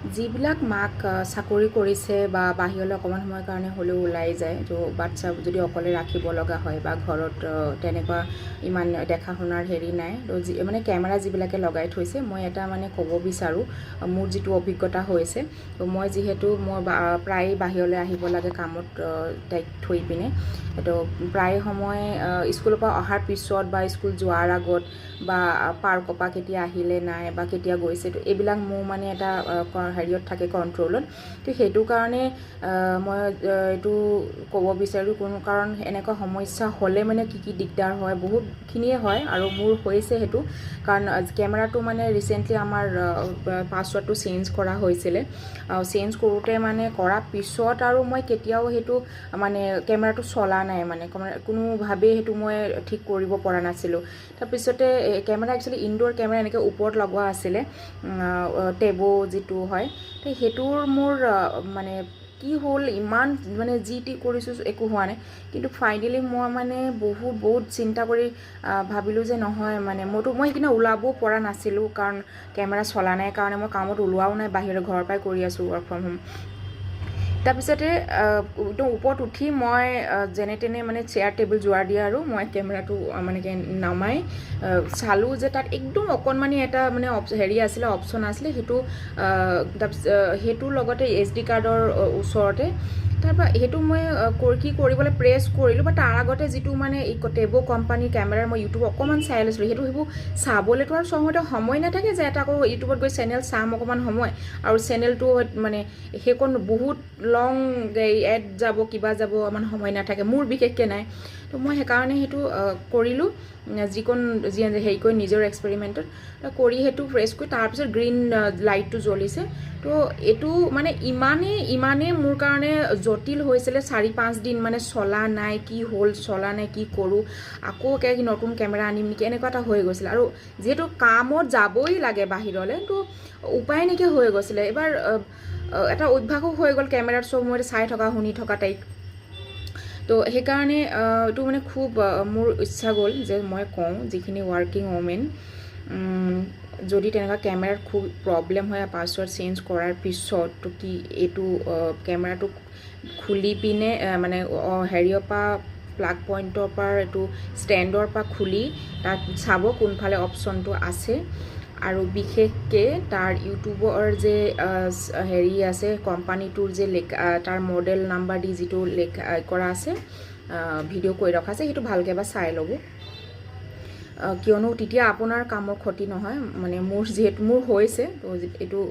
যিবিলাক মাক চাকৰি কৰিছে বা বাহিৰলৈ অকণমান সময়ৰ কাৰণে হ'লেও ওলাই যায়, তো বাচ্ছা যদি অকলে ৰাখিব লগা হয় বা ঘৰত তেনেকুৱা ইমান দেখা শুনাৰ হেৰি নাই, তো মানে কেমেৰা যিবিলাকে লগাই থৈছে, মই এটা মানে ক'ব বিচাৰোঁ মোৰ যিটো অভিজ্ঞতা হৈছে। তো মই যিহেতু মই প্ৰায় বাহিৰলৈ আহিব লাগে কামত তাইক থৈ পিনে, তো প্ৰায় সময় স্কুলৰ পৰা অহাৰ পিছত বা স্কুল যোৱাৰ আগত বা পাৰ্কৰ পৰা কেতিয়া আহিলে নাই বা কেতিয়া গৈছে, তো এইবিলাক মোৰ মানে এটা হেৰিয়ত থাকে, কণ্ট্ৰলত। তো সেইটো কাৰণে মই এইটো ক'ব বিচাৰোঁ, কাৰণ এনেকুৱা সমস্যা হ'লে মানে কি দিগদাৰ হয়, বহুতখিনিয়ে হয় আৰু মোৰ হৈছে সেইটো। কাৰণ কেমেৰাটো মানে ৰিচেণ্টলি আমাৰ পাছৱৰ্ডটো চেঞ্জ কৰা হৈছিলে। চেঞ্জ কৰোঁতে মানে কৰাৰ পিছত আৰু মই কেতিয়াও সেইটো মানে কেমেৰাটো চলা নাই, মানে কোনোভাৱেই সেইটো মই ঠিক কৰিব পৰা নাছিলোঁ। তাৰপিছতে কেমেৰা একচুৱেলি ইনডোৰ কেমেৰা এনেকৈ ওপৰত লগোৱা আছিলে, টেবো যিটো হয়, তো সেইটোৰ মোৰ মানে কি হ'ল, ইমান মানে যি টি কৰিছোঁ একো হোৱা নাই। কিন্তু ফাইনেলি মই মানে বহুত চিন্তা কৰি ভাবিলোঁ যে নহয়, মানে মই সেইখিনি ওলাবও পৰা নাছিলোঁ, কাৰণ কেমেৰা চলা নাই কাৰণে মই কামত ওলোৱাও নাই, বাহিৰৰ ঘৰৰ পৰাই কৰি আছোঁ, ৱৰ্ক ফ্ৰম হোম। তাৰপিছতে একদম ওপৰত উঠি মই যেনে তেনে মানে চেয়াৰ টেবুল যোৱাৰ দিয়া আৰু মই কেমেৰাটো মানে নমাই চালোঁ যে তাত একদম অকণমানি এটা মানে হেৰি আছিলে, অপশ্যন আছিলে, সেইটো তাৰপিছত সেইটোৰ লগতে SD কাৰ্ডৰ ওচৰতে। তাৰপৰা সেইটো মই কি কৰিবলৈ প্ৰেছ কৰিলোঁ, বা তাৰ আগতে যিটো মানে এই টেবো কোম্পানীৰ কেমেৰাৰ মই ইউটিউব অকণমান চাই লৈছিলোঁ, সেইবোৰ চাবলৈতো আৰু সময়তে সময় নাথাকে যে এটা আকৌ ইউটিউবত গৈ চেনেল চাম অকণমান সময়, আৰু চেনেলটো মানে সেইকণ বহুত লং এড যাব, কিবা যাব, ইমান সময় নাথাকে, মোৰ বিশেষকৈ নাই। তো মই সেইকাৰণে সেইটো কৰিলোঁ, যি হেৰি কৰি নিজৰ এক্সপেৰিমেণ্টত কৰি সেইটো প্ৰেছ কৰি, তাৰপিছত গ্ৰীণ লাইটটো জ্বলিছে। তো এইটো মানে ইমানেই মোৰ কাৰণে জটিল হৈছিলে, 4-5 দিন মানে চলা নাই, কি হ'ল, চলা নাই, কি কৰোঁ, আকৌ নতুন কেমেৰা আনিম নেকি, এনেকুৱা এটা হৈ গৈছিলে। আৰু যিহেতু কামত যাবই লাগে বাহিৰলৈ, তো উপায় নাইকিয়া হৈ গৈছিলে। এবাৰ এটা অভ্যাসো হৈ গ'ল কেমেৰাত চব সময়তে চাই থকা, শুনি থকা টাইপ। তো সেইকাৰণে এইটো মানে খুব মোৰ ইচ্ছা গ'ল যে মই কওঁ, যিখিনি ৱৰ্কিং ওমেন যদি তেনেকুৱা কেমেৰাত খুব প্ৰব্লেম হয় পাছৱৰ্ড চেঞ্জ কৰাৰ পিছত, তো কি এইটো কেমেৰাটো খুলি পিনে মানে হেৰিয়ৰ পৰা প্লাগ পইণ্টৰ পৰা এইটো ষ্টেণ্ডৰ পৰা খুলি তাত চাব কোনফালে অপশ্যনটো আছে, আৰু বিশেষকৈ তাৰ ইউটিউবৰ যে হেৰি আছে, কোম্পানীটোৰ যে তাৰ মডেল নাম্বাৰ দি যিটো কৰা আছে, ভিডিঅ' কৰি ৰখা আছে, সেইটো ভালকৈ এবাৰ চাই ল'ব। কিয়নো তেতিয়া আপোনাৰ কামৰ ক্ষতি নহয়, মানে যিহেতু মোৰ হৈছে, তো এইটো